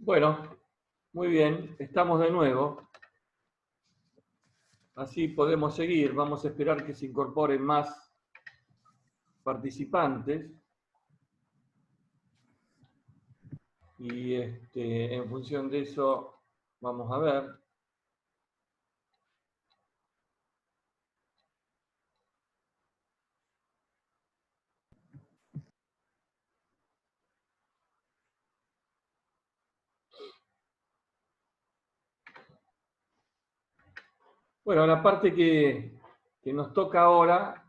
Bueno, muy bien, estamos de nuevo. Así podemos seguir. Vamos a esperar que se incorporen más participantes. Y en función de eso, vamos a ver. Bueno, la parte que nos toca ahora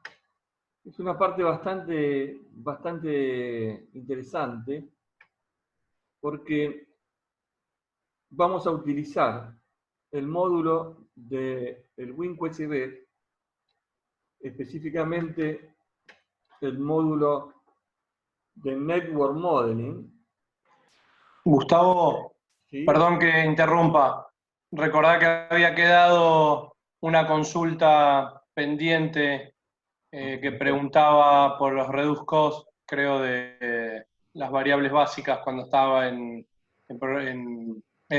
es una parte bastante interesante, porque vamos a utilizar el módulo del WinQSB, específicamente el módulo de Network Modeling. Gustavo, ¿Sí? perdón que interrumpa. Recordá que había quedado una consulta pendiente que preguntaba por los reduce cost, creo, de las variables básicas cuando estaba en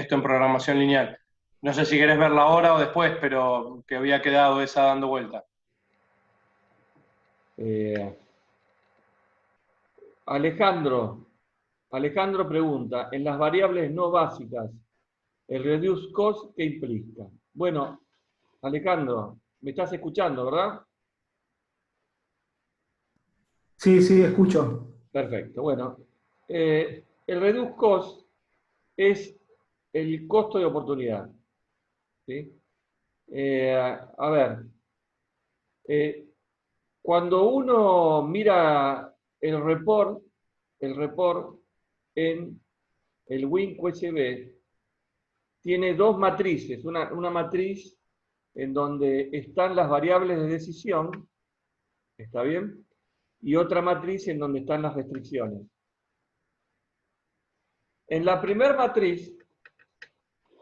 programación lineal. No sé si querés verla ahora o después, pero que había quedado esa dando vuelta. Alejandro pregunta, en las variables no básicas, ¿el reduce cost qué implica? Bueno, Alejandro, me estás escuchando, ¿verdad? Sí, sí, escucho. Perfecto, bueno. El reduce cost es el costo de oportunidad. ¿Sí? A ver, cuando uno mira el report en el WinQSB, tiene dos matrices, una matriz en donde están las variables de decisión, ¿está bien? Y otra matriz en donde están las restricciones. En la primera matriz,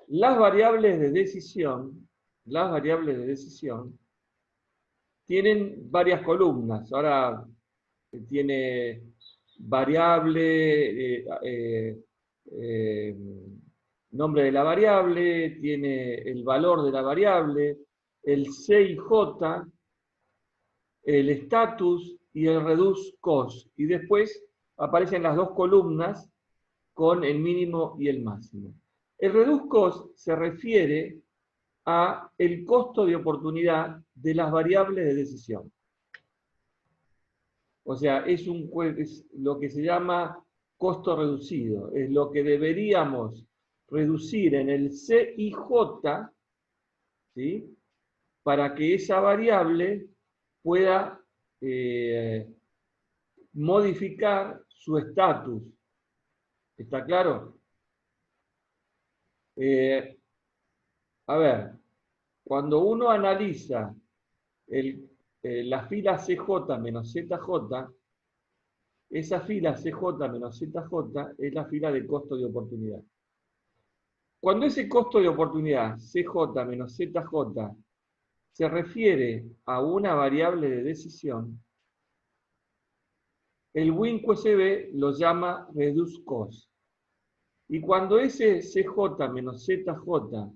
las variables de decisión tienen varias columnas. Ahora tiene variable, nombre de la variable, tiene el valor de la variable, el C y J, el status y el reduce cost. Y después aparecen las dos columnas con el mínimo y el máximo. El reduce cost se refiere a el costo de oportunidad de las variables de decisión. O sea, es lo que se llama costo reducido. Es lo que deberíamos reducir en el CIJ, ¿sí? Para que esa variable pueda modificar su estatus. ¿Está claro? A ver, cuando uno analiza la fila CJ menos ZJ, esa fila CJ menos ZJ es la fila de costo de oportunidad. Cuando ese costo de oportunidad, CJ menos ZJ, se refiere a una variable de decisión, el WinQSB lo llama reduce cost. Y cuando ese CJ menos ZJ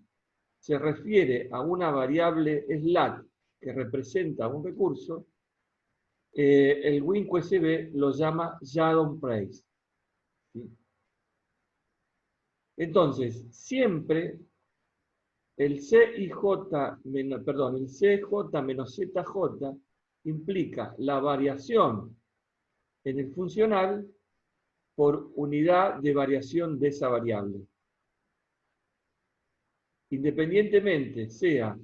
se refiere a una variable slack que representa un recurso, el WinQSB lo llama Shadow Price. ¿Sí? Entonces, siempre el CJ menos ZJ implica la variación en el funcional por unidad de variación de esa variable. Independientemente sea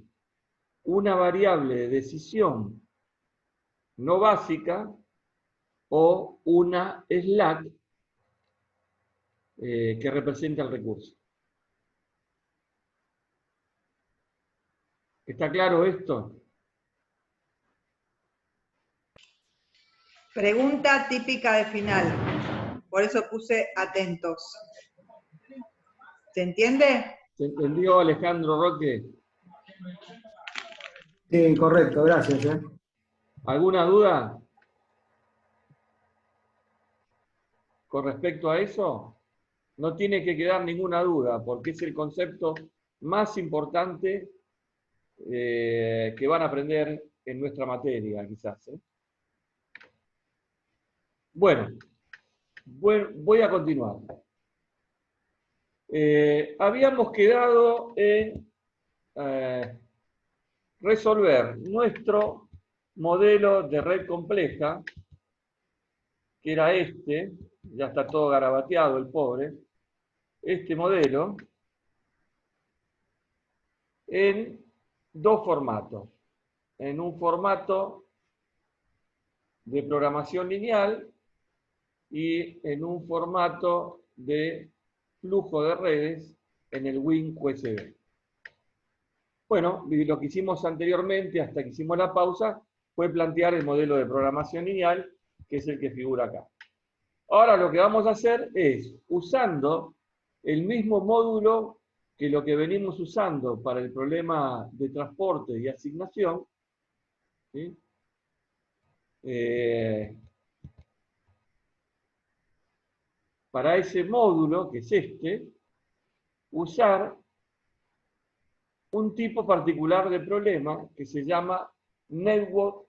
una variable de decisión no básica o una slack que representa el recurso. ¿Está claro esto? Pregunta típica de final. Por eso puse atentos. ¿Se entiende? ¿Se entendió, Alejandro Roque? Sí, correcto, gracias. ¿Alguna duda con respecto a eso? No tiene que quedar ninguna duda, porque es el concepto más importante que van a aprender en nuestra materia, quizás. Bueno, voy a continuar. Habíamos quedado en resolver nuestro modelo de red compleja, que era este, ya está todo garabateado el pobre, este modelo, en dos formatos. En un formato de programación lineal y en un formato de flujo de redes en el WinUSB. Bueno, lo que hicimos anteriormente, hasta que hicimos la pausa, fue plantear el modelo de programación lineal, que es el que figura acá. Ahora lo que vamos a hacer es, usando el mismo módulo que lo que venimos usando para el problema de transporte y asignación, ¿sí? Para ese módulo, que es este, usar un tipo particular de problema que se llama Network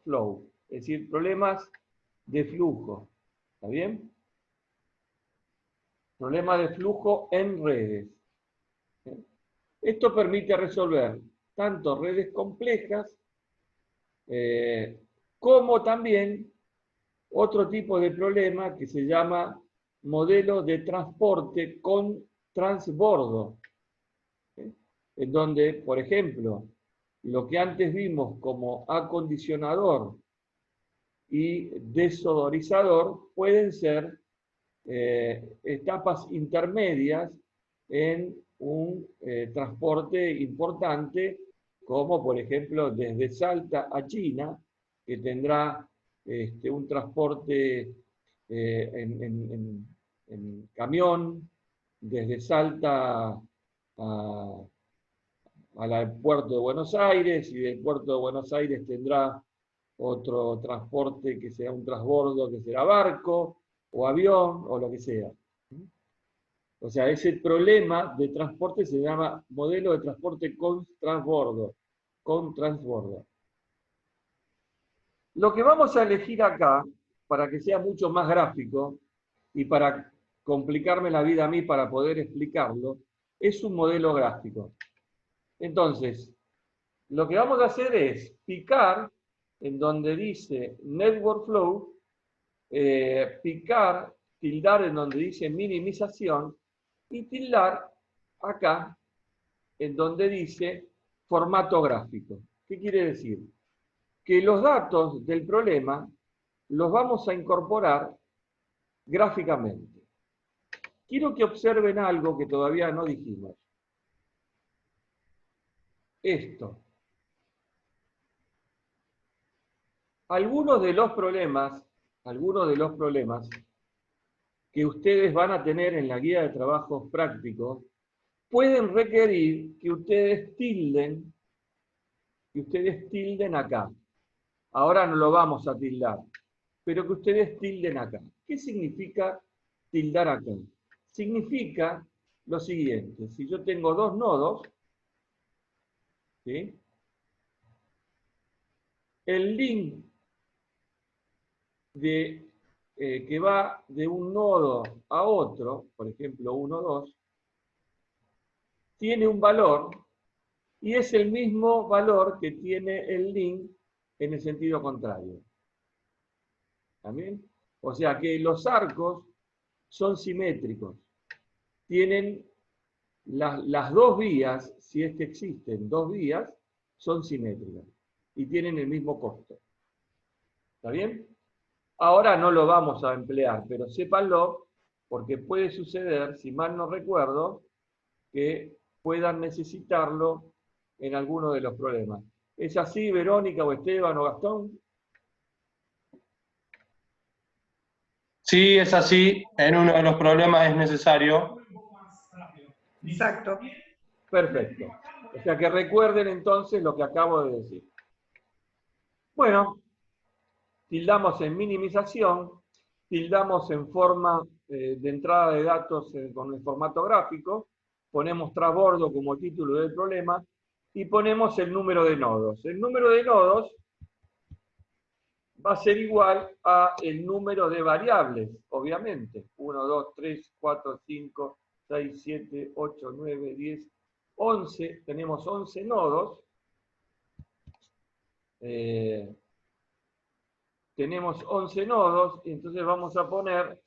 Flow, es decir, problemas de flujo. ¿Está bien? Problemas de flujo en redes. Esto permite resolver tanto redes complejas como también otro tipo de problema que se llama modelo de transporte con transbordo, en donde, por ejemplo, lo que antes vimos como acondicionador y desodorizador pueden ser etapas intermedias en un transporte importante, como por ejemplo desde Salta a China, que tendrá un transporte en camión desde Salta al puerto de Buenos Aires, y del puerto de Buenos Aires tendrá otro transporte que será un transbordo, que será barco, o avión, o lo que sea. O sea, ese problema de transporte se llama modelo de transporte con transbordo. Lo que vamos a elegir acá, para que sea mucho más gráfico, y para complicarme la vida a mí para poder explicarlo, es un modelo gráfico. Entonces, lo que vamos a hacer es picar en donde dice Network Flow, picar, tildar en donde dice minimización, y tildar acá en donde dice formato gráfico. ¿Qué quiere decir? Que los datos del problema los vamos a incorporar gráficamente. Quiero que observen algo que todavía no dijimos. Esto. Algunos de los problemas que ustedes van a tener en la guía de trabajos prácticos pueden requerir que ustedes tilden acá. Ahora no lo vamos a tildar, pero que ustedes tilden acá. ¿Qué significa tildar acá? Significa lo siguiente: si yo tengo dos nodos, ¿sí? El link que va de un nodo a otro, por ejemplo 1, 2, tiene un valor, y es el mismo valor que tiene el link en el sentido contrario. ¿También? O sea que los arcos son simétricos. Tienen las dos vías, si es que existen dos vías, son simétricas y tienen el mismo costo. ¿Está bien? Ahora no lo vamos a emplear, pero sépanlo, porque puede suceder, si mal no recuerdo, que puedan necesitarlo en alguno de los problemas. ¿Es así, Verónica, o Esteban, o Gastón? Sí, es así. En uno de los problemas es necesario. Exacto. Perfecto. O sea que recuerden entonces lo que acabo de decir. Bueno, tildamos en minimización, tildamos en forma de entrada de datos con el formato gráfico, ponemos trasbordo como título del problema y ponemos el número de nodos. El número de nodos va a ser igual a el número de variables, obviamente. 1, 2, 3, 4, 5, 6, 7, 8, 9, 10, 11. Tenemos 11 nodos. Tenemos 11 nodos, y entonces vamos a poner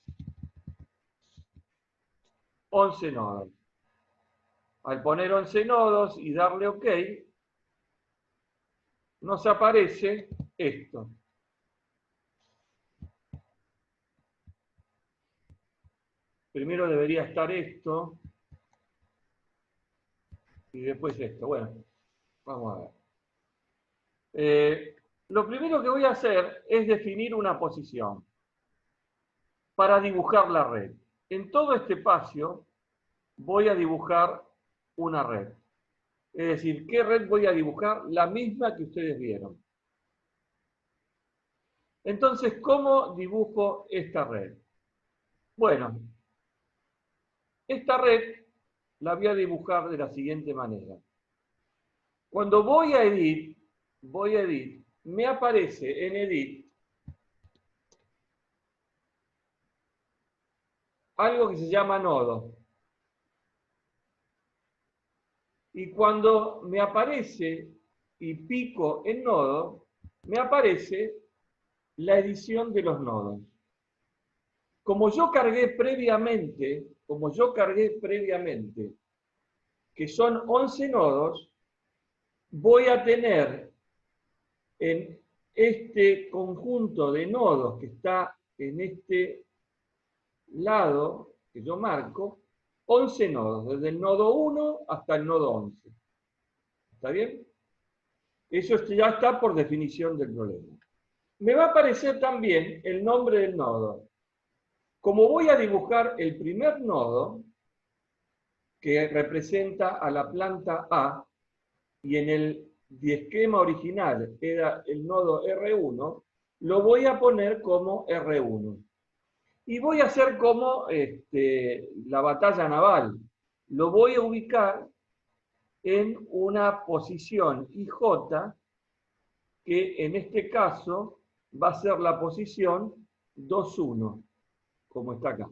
11 nodos. Al poner 11 nodos y darle OK, nos aparece esto. Primero debería estar esto, y después esto. Bueno, vamos a ver. Lo primero que voy a hacer es definir una posición para dibujar la red. En todo este espacio voy a dibujar una red. Es decir, ¿qué red voy a dibujar? La misma que ustedes vieron. Entonces, ¿cómo dibujo esta red? Bueno, esta red la voy a dibujar de la siguiente manera. Cuando voy a Edit, me aparece en Edit algo que se llama nodo. Y cuando me aparece y pico en nodo, me aparece la edición de los nodos. Como yo cargué previamente, que son 11 nodos, voy a tener en este conjunto de nodos que está en este lado que yo marco, 11 nodos, desde el nodo 1 hasta el nodo 11. ¿Está bien? Eso ya está por definición del problema. Me va a aparecer también el nombre del nodo. Como voy a dibujar el primer nodo, que representa a la planta A, y en el esquema original era el nodo R1, lo voy a poner como R1. Y voy a hacer como la batalla naval. Lo voy a ubicar en una posición IJ, que en este caso va a ser la posición 2,1, como está acá.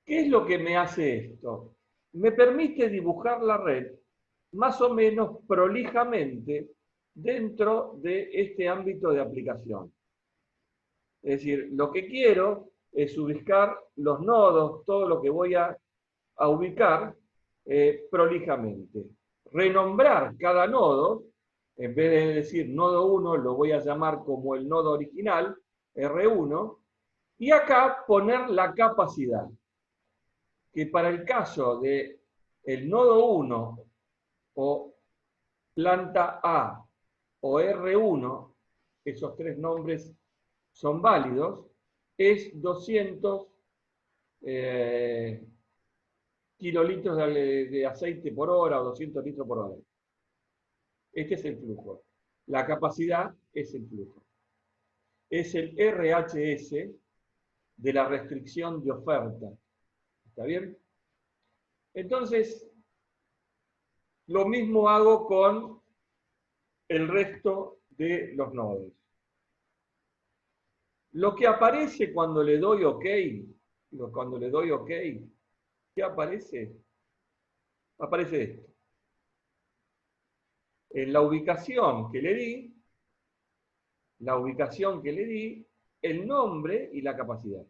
¿Qué es lo que me hace esto? Me permite dibujar la red más o menos prolijamente dentro de este ámbito de aplicación. Es decir, lo que quiero es ubicar los nodos, todo lo que voy a ubicar prolijamente. Renombrar cada nodo, en vez de decir nodo 1, lo voy a llamar como el nodo original, R1, y acá poner la capacidad, que para el caso de el nodo 1 o planta A o R1, esos tres nombres son válidos, es 200 kilolitros de aceite por hora o 200 litros por hora. Este es el flujo. La capacidad es el flujo. Es el RHS de la restricción de oferta. ¿Está bien? Entonces, lo mismo hago con el resto de los nodos. Lo que aparece cuando le doy OK, ¿qué aparece? Aparece esto. En la ubicación que le di, el nombre y la capacidad.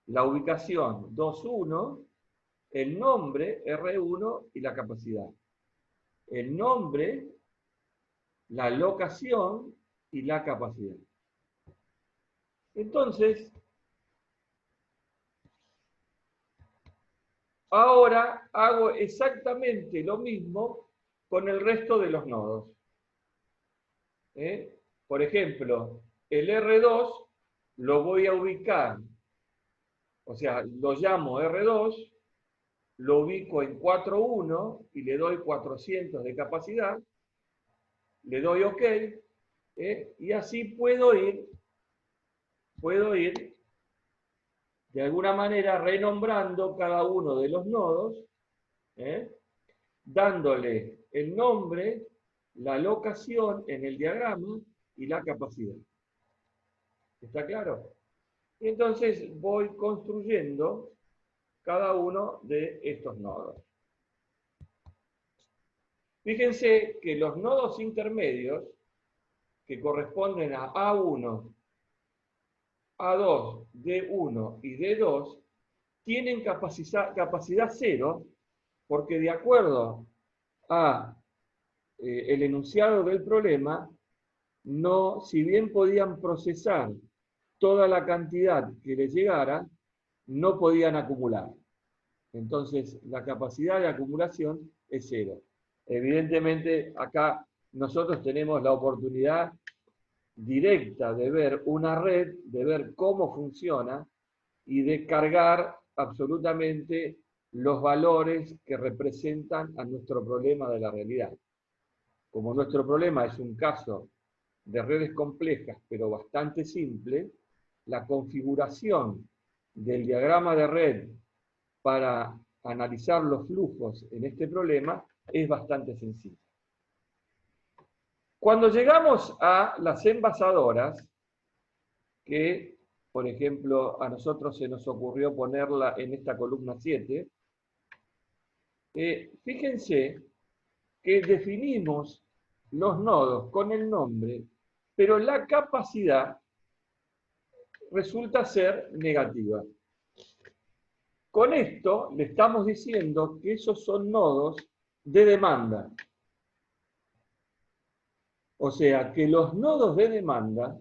La ubicación 2,1, el nombre R1 y la capacidad. El nombre, la locación y la capacidad. Entonces, ahora hago exactamente lo mismo con el resto de los nodos. Por ejemplo, el R2 lo voy a ubicar, o sea, lo llamo R2, lo ubico en 4,1 y le doy 400 de capacidad, le doy OK, y así puedo ir de alguna manera renombrando cada uno de los nodos, dándole el nombre, la locación en el diagrama y la capacidad. ¿Está claro? Y entonces voy construyendo cada uno de estos nodos. Fíjense que los nodos intermedios, que corresponden a A1, A2, D1 y D2, tienen capacidad cero, porque de acuerdo a el enunciado del problema, no, si bien podían procesar toda la cantidad que les llegara, no podían acumular. Entonces, la capacidad de acumulación es cero. Evidentemente, acá nosotros tenemos la oportunidad directa de ver una red, de ver cómo funciona y de cargar absolutamente los valores que representan a nuestro problema de la realidad. Como nuestro problema es un caso de redes complejas, pero bastante simple, la configuración del diagrama de red para analizar los flujos en este problema es bastante sencilla. Cuando llegamos a las envasadoras, que por ejemplo a nosotros se nos ocurrió ponerla en esta columna 7, fíjense que definimos los nodos con el nombre, pero la capacidad resulta ser negativa. Con esto le estamos diciendo que esos son nodos de demanda. O sea, que los nodos de demanda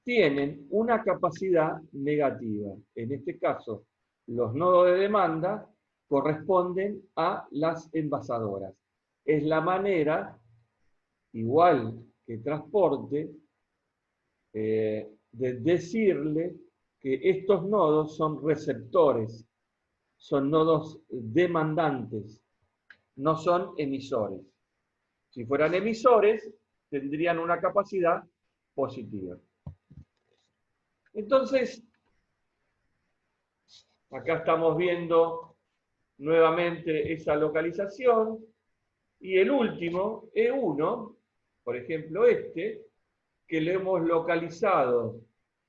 tienen una capacidad negativa. En este caso, los nodos de demanda corresponden a las envasadoras. Es la manera, igual que transporte, de decirle que estos nodos son receptores, son nodos demandantes, no son emisores. Si fueran emisores, tendrían una capacidad positiva. Entonces, acá estamos viendo nuevamente esa localización, y el último, E1, por ejemplo este, que lo hemos localizado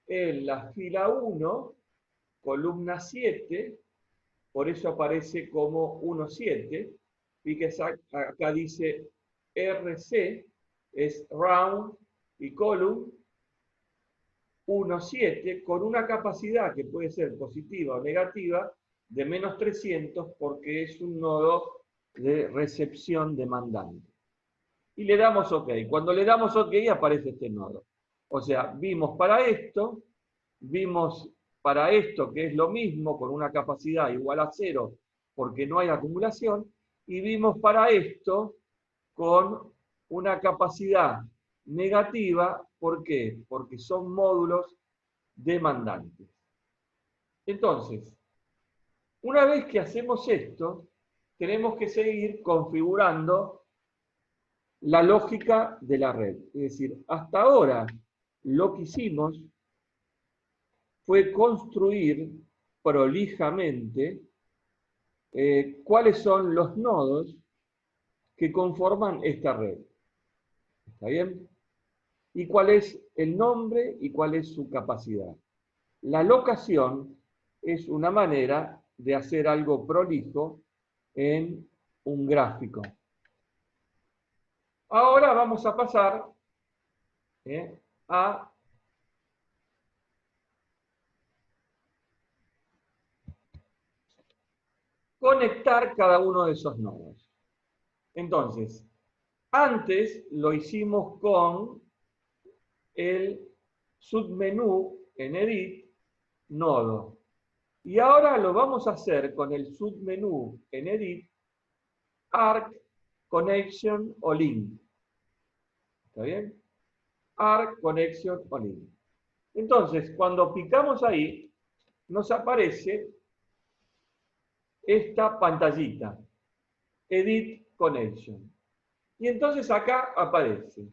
en la fila 1, columna 7, por eso aparece como 1,7, fíjense acá dice RC, es round y column, 1,7, con una capacidad que puede ser positiva o negativa de menos 300, porque es un nodo de recepción demandante. Y le damos OK. Cuando le damos OK aparece este nodo. O sea, vimos para esto que es lo mismo, con una capacidad igual a 0, porque no hay acumulación, y vimos para esto con una capacidad negativa. ¿Por qué? Porque son módulos demandantes. Entonces, una vez que hacemos esto, tenemos que seguir configurando la lógica de la red. Es decir, hasta ahora lo que hicimos fue construir prolijamente cuáles son los nodos que conforman esta red. ¿Está bien? Y cuál es el nombre y cuál es su capacidad. La locación es una manera de hacer algo prolijo en un gráfico. Ahora vamos a pasar a conectar cada uno de esos nodos. Entonces, antes lo hicimos con el submenú en Edit, nodo. Y ahora lo vamos a hacer con el submenú en Edit, Arc, Connection o Link. ¿Está bien? Arc, Connection o Link. Entonces, cuando picamos ahí, nos aparece esta pantallita, Edit Connection. Y entonces acá aparece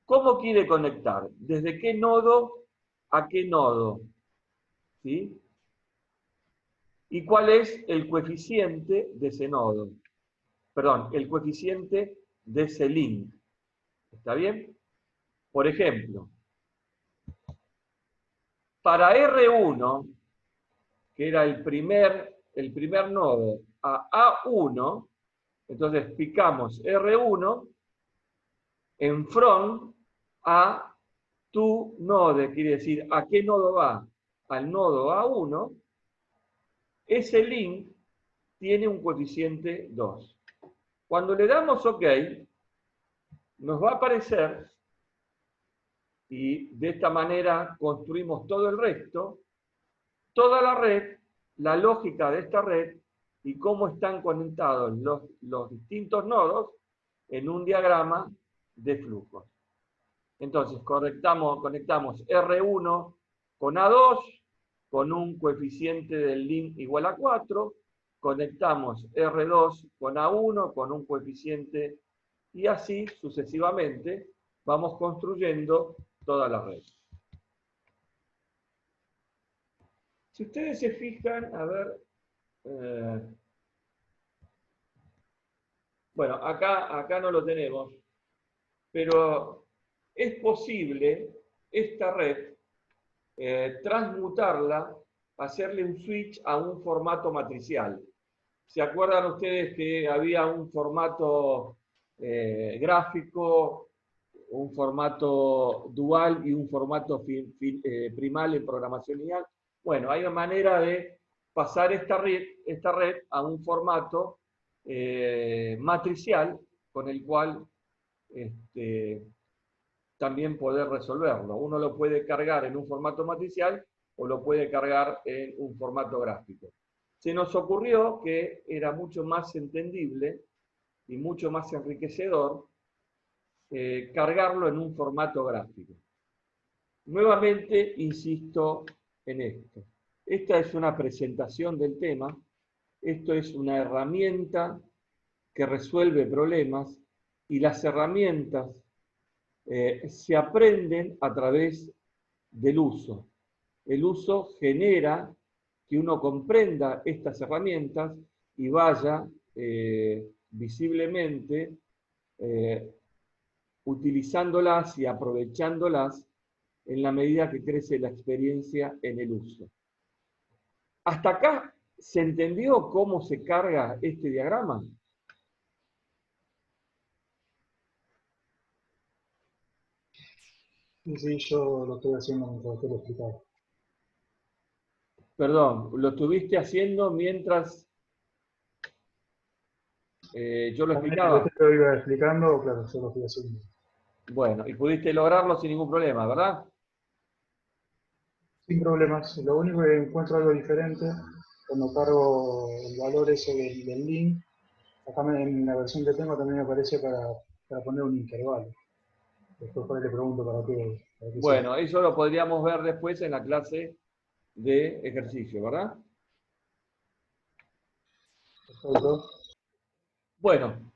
cómo quiere conectar, desde qué nodo a qué nodo. ¿Sí? ¿Y cuál es el coeficiente de ese nodo? Perdón, el coeficiente de ese link. ¿Está bien? Por ejemplo, para R1, que era el primer nodo, a A1, entonces picamos R1 en from a tu node, quiere decir, ¿a qué nodo va? Al nodo A1, ese link tiene un coeficiente 2. Cuando le damos OK, nos va a aparecer, y de esta manera construimos todo el resto, toda la red, la lógica de esta red y cómo están conectados los distintos nodos en un diagrama de flujos. Entonces, conectamos R1 con A2, con un coeficiente del link igual a 4, conectamos R2 con A1, con un coeficiente, y así sucesivamente vamos construyendo toda la red. Si ustedes se fijan, a ver, bueno, acá no lo tenemos, pero es posible esta red transmutarla, hacerle un switch a un formato matricial. ¿Se acuerdan ustedes que había un formato gráfico, un formato dual y un formato primal en programación lineal? Bueno, hay una manera de pasar esta red a un formato matricial con el cual también poder resolverlo. Uno lo puede cargar en un formato matricial o lo puede cargar en un formato gráfico. Se nos ocurrió que era mucho más entendible y mucho más enriquecedor cargarlo en un formato gráfico. Nuevamente insisto en esto. Esta es una presentación del tema. Esto es una herramienta que resuelve problemas y las herramientas se aprenden a través del uso. El uso genera que uno comprenda estas herramientas y vaya visiblemente utilizándolas y aprovechándolas en la medida que crece la experiencia en el uso. ¿Hasta acá se entendió cómo se carga este diagrama? Sí, yo lo estoy haciendo mientras usted lo explicaba. Perdón, lo estuviste haciendo mientras yo lo explicaba. Usted lo iba explicando, claro, yo lo estoy haciendo. Bueno, y pudiste lograrlo sin ningún problema, ¿verdad? Sin problemas. Lo único que encuentro algo diferente cuando cargo el valor ese del link. Acá en la versión que tengo también me aparece para poner un intervalo. Después por ahí le pregunto para qué Bueno, eso lo podríamos ver después en la clase de ejercicio, ¿verdad? Perfecto. Bueno,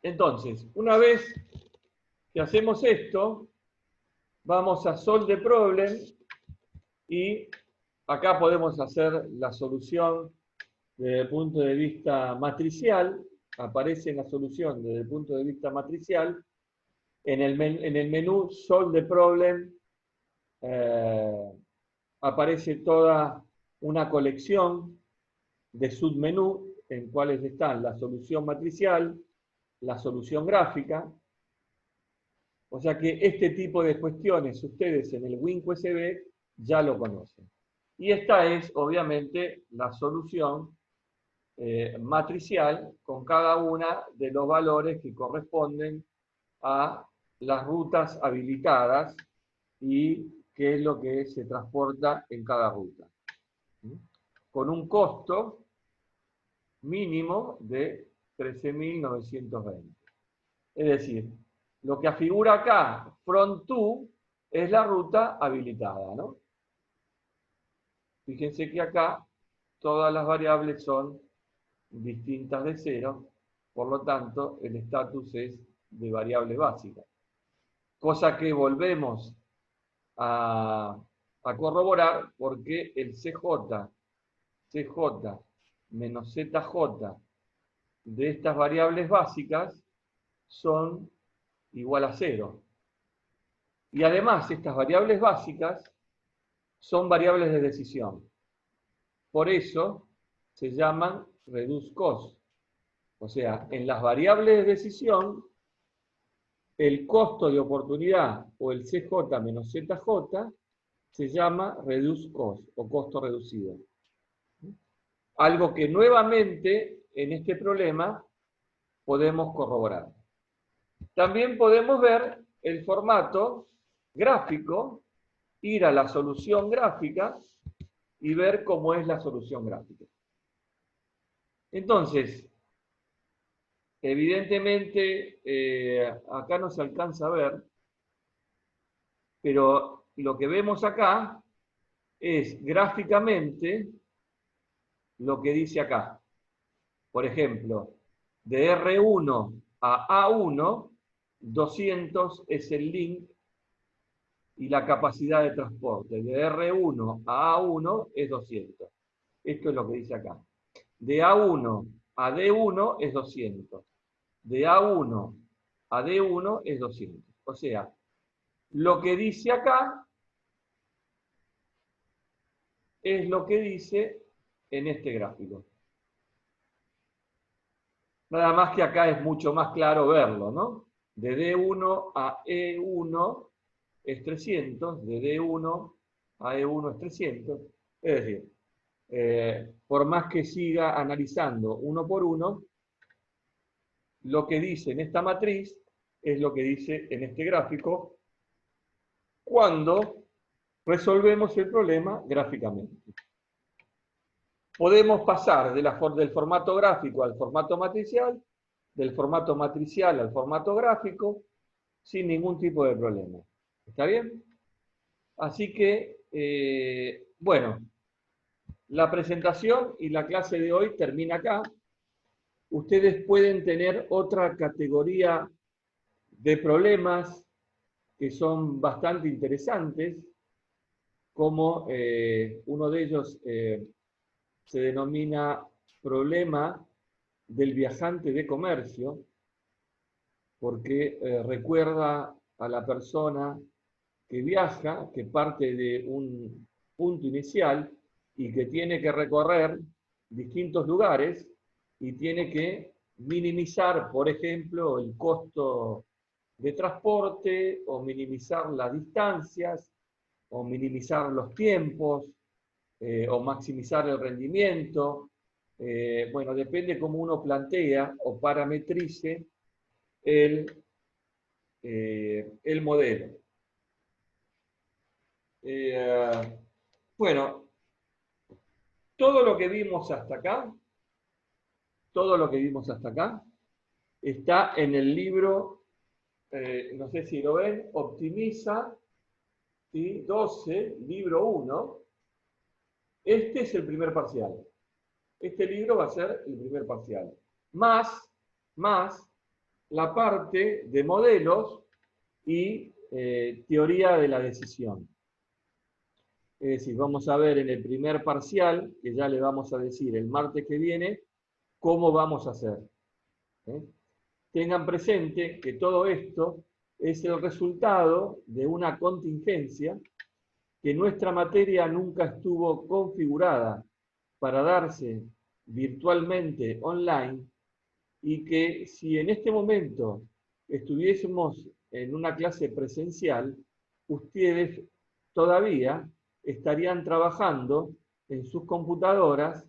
entonces, una vez que hacemos esto, vamos a Solve the Problem y acá podemos hacer la solución desde el punto de vista matricial. Aparece la solución desde el punto de vista matricial. En el menú Solve the Problem aparece toda una colección de submenú en cuales están la solución matricial, la solución gráfica. O sea que este tipo de cuestiones ustedes en el WinQSB ya lo conocen. Y esta es obviamente la solución matricial con cada una de los valores que corresponden a las rutas habilitadas y qué es lo que se transporta en cada ruta. Con un costo mínimo de 13.920. Es decir, lo que figura acá, from to, es la ruta habilitada, ¿no? Fíjense que acá todas las variables son distintas de 0, por lo tanto, el estatus es de variable básica. Cosa que volvemos a corroborar porque el CJ CJ menos ZJ de estas variables básicas son igual a 0. Y además, estas variables básicas son variables de decisión. Por eso se llaman reduced cost. O sea, en las variables de decisión, el costo de oportunidad o el CJ menos ZJ se llama reduced cost o costo reducido. Algo que nuevamente en este problema podemos corroborar. También podemos ver el formato gráfico, ir a la solución gráfica y ver cómo es la solución gráfica. Entonces, evidentemente, acá no se alcanza a ver, pero lo que vemos acá es gráficamente lo que dice acá. Por ejemplo, de R1 a A1, 200 es el link y la capacidad de transporte. De R1 a A1 es 200. Esto es lo que dice acá. De A1 a D1 es 200. De A1 a D1 es 200. O sea, lo que dice acá es lo que dice en este gráfico. Nada más que acá es mucho más claro verlo, ¿no? De D1 a E1 es 300, de D1 a E1 es 300. Es decir, por más que siga analizando uno por uno, lo que dice en esta matriz es lo que dice en este gráfico cuando resolvemos el problema gráficamente. Podemos pasar del formato gráfico al formato matricial, del formato matricial al formato gráfico, sin ningún tipo de problema. ¿Está bien? Así que, bueno, la presentación y la clase de hoy termina acá. Ustedes pueden tener otra categoría de problemas que son bastante interesantes, como uno de ellos se denomina problema del viajante de comercio, porque recuerda a la persona que viaja, que parte de un punto inicial y que tiene que recorrer distintos lugares y tiene que minimizar, por ejemplo, el costo de transporte o minimizar las distancias o minimizar los tiempos o maximizar el rendimiento. Bueno, depende cómo uno plantea o parametrice el modelo. Bueno, todo lo que vimos hasta acá, está en el libro, no sé si lo ven, Optimiza, ¿sí? 12, libro 1. Este es el primer parcial. Este libro va a ser el primer parcial. Más la parte de modelos y teoría de la decisión. Es decir, vamos a ver en el primer parcial, que ya le vamos a decir el martes que viene, cómo vamos a hacer. Tengan presente que todo esto es el resultado de una contingencia que nuestra materia nunca estuvo configurada para darse virtualmente online y que si en este momento estuviésemos en una clase presencial, ustedes todavía estarían trabajando en sus computadoras,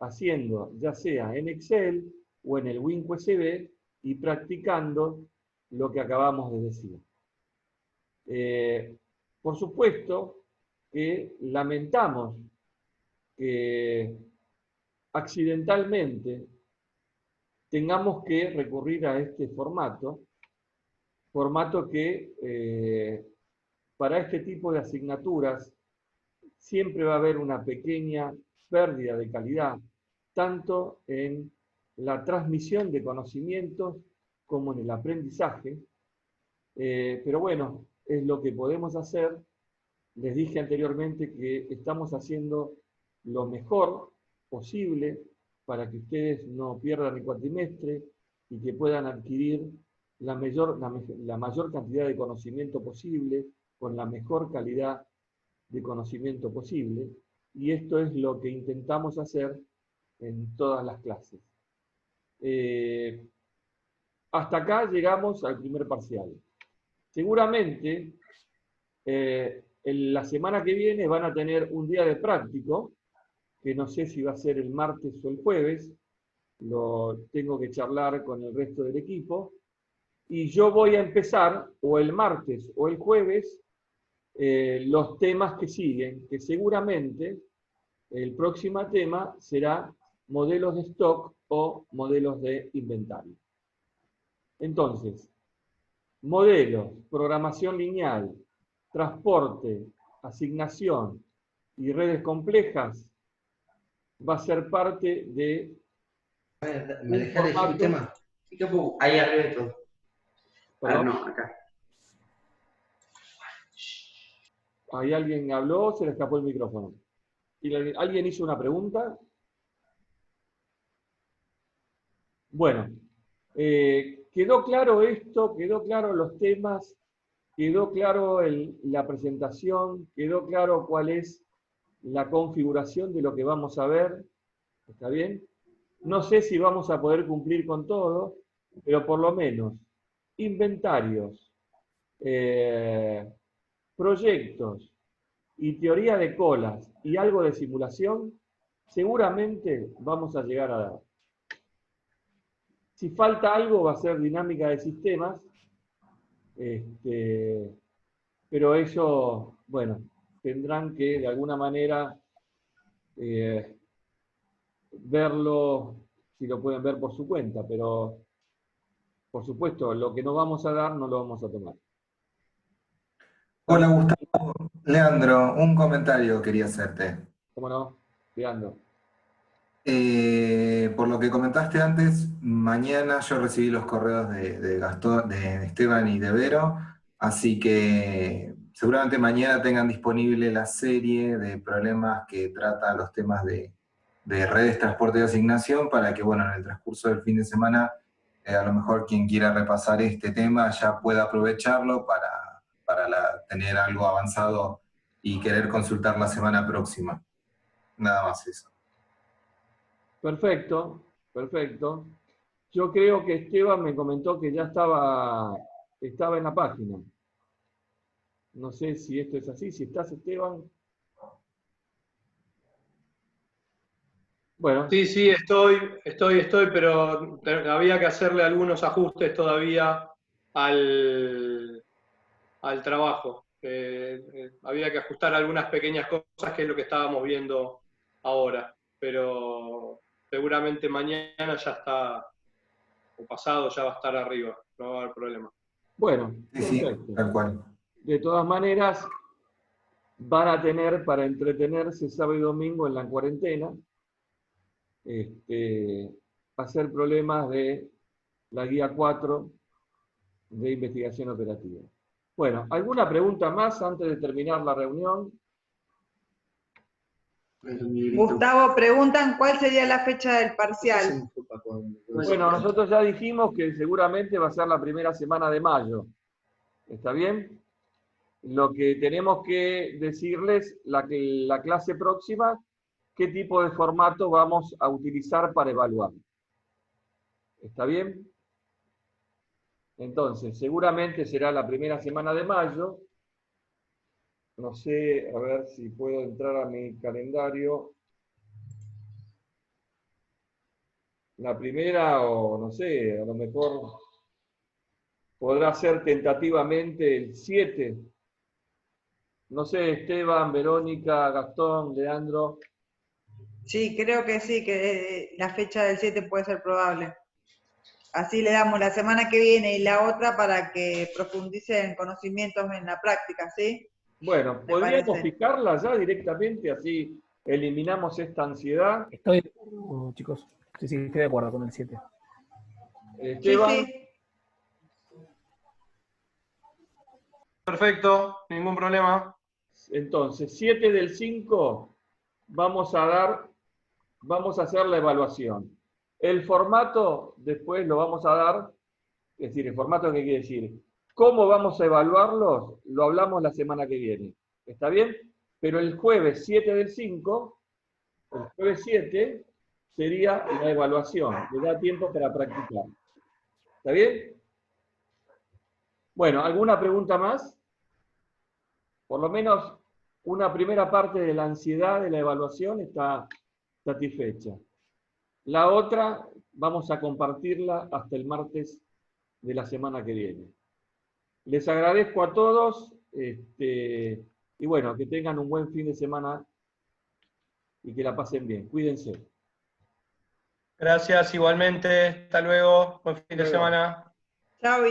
haciendo ya sea en Excel o en el WinUSB y practicando lo que acabamos de decir. Por supuesto que lamentamos que accidentalmente tengamos que recurrir a este formato que para este tipo de asignaturas siempre va a haber una pequeña pérdida de calidad, tanto en la transmisión de conocimientos como en el aprendizaje. Pero bueno, es lo que podemos hacer. Les dije anteriormente que estamos haciendo lo mejor posible para que ustedes no pierdan el cuatrimestre y que puedan adquirir la mayor cantidad de conocimiento posible, con la mejor calidad de conocimiento posible, y esto es lo que intentamos hacer en todas las clases. Hasta acá llegamos al primer parcial. Seguramente, en la semana que viene van a tener un día de práctico, que no sé si va a ser el martes o el jueves, lo tengo que charlar con el resto del equipo, y yo voy a empezar, o el martes o el jueves, los temas que siguen, que seguramente el próximo tema será modelos de stock o modelos de inventario. Entonces, modelos, programación lineal, transporte, asignación y redes complejas va a ser parte de ¿Me deja elegir el tema? Ahí arriba de todo. ¿Perdón? No, acá. ¿Ahí alguien habló? Se le escapó el micrófono. ¿Alguien hizo una pregunta? Bueno, quedó claro esto, quedó claro los temas, quedó claro la presentación, quedó claro cuál es la configuración de lo que vamos a ver. ¿Está bien? No sé si vamos a poder cumplir con todo, pero por lo menos inventarios, proyectos y teoría de colas y algo de simulación, seguramente vamos a llegar a dar. Si falta algo va a ser dinámica de sistemas, pero eso, bueno, tendrán que de alguna manera verlo, si lo pueden ver por su cuenta, pero por supuesto, lo que no vamos a dar no lo vamos a tomar. Hola Gustavo, Leandro, un comentario quería hacerte. ¿Cómo no? Leandro. Por lo que comentaste antes, mañana yo recibí los correos de Gastón, de Esteban y de Vero, así que seguramente mañana tengan disponible la serie de problemas que trata los temas de redes, transporte y asignación, para que, bueno, en el transcurso del fin de semana, a lo mejor quien quiera repasar este tema ya pueda aprovecharlo para tener algo avanzado y querer consultar la semana próxima. Nada más eso. Perfecto, perfecto. Yo creo que Esteban me comentó que ya estaba en la página. No sé si esto es así. Si estás, Esteban. Bueno. Sí, estoy, pero había que hacerle algunos ajustes todavía al trabajo. Había que ajustar algunas pequeñas cosas, que es lo que estábamos viendo ahora. Pero seguramente mañana ya está, o pasado ya va a estar arriba, no va a haber problema. Bueno, Sí, perfecto. tal cual. De todas maneras, van a tener para entretenerse sábado y domingo en la cuarentena, hacer problemas de la guía 4 de investigación operativa. Bueno, ¿alguna pregunta más antes de terminar la reunión? Gustavo, preguntan cuál sería la fecha del parcial. Bueno, nosotros ya dijimos que seguramente va a ser la primera semana de mayo. ¿Está bien? Lo que tenemos que decirles, la clase próxima, qué tipo de formato vamos a utilizar para evaluar. ¿Está bien? Entonces, seguramente será la primera semana de mayo. No sé, a ver si puedo entrar a mi calendario. La primera, o no sé, a lo mejor podrá ser tentativamente el 7. No sé, Esteban, Verónica, Gastón, Leandro. Sí, creo que sí, que la fecha del 7 puede ser probable. Así le damos la semana que viene y la otra para que profundicen conocimientos en la práctica, ¿sí? Bueno, podríamos fijarla ya directamente, así eliminamos esta ansiedad. Estoy de acuerdo, chicos. Sí, estoy de acuerdo con el 7. Esteban. Sí. Perfecto, ningún problema. Entonces, 7 del 5 vamos a dar vamos a hacer la evaluación. El formato después lo vamos a dar, es decir, el formato que quiere decir, cómo vamos a evaluarlos, lo hablamos la semana que viene. ¿Está bien? Pero el jueves 7 del 5, el jueves 7 sería la evaluación, le da tiempo para practicar. ¿Está bien? Bueno, ¿alguna pregunta más? Por lo menos una primera parte de la ansiedad de la evaluación está satisfecha. La otra vamos a compartirla hasta el martes de la semana que viene. Les agradezco a todos y bueno, que tengan un buen fin de semana y que la pasen bien. Cuídense. Gracias igualmente. Hasta luego. Buen fin de semana. Chao.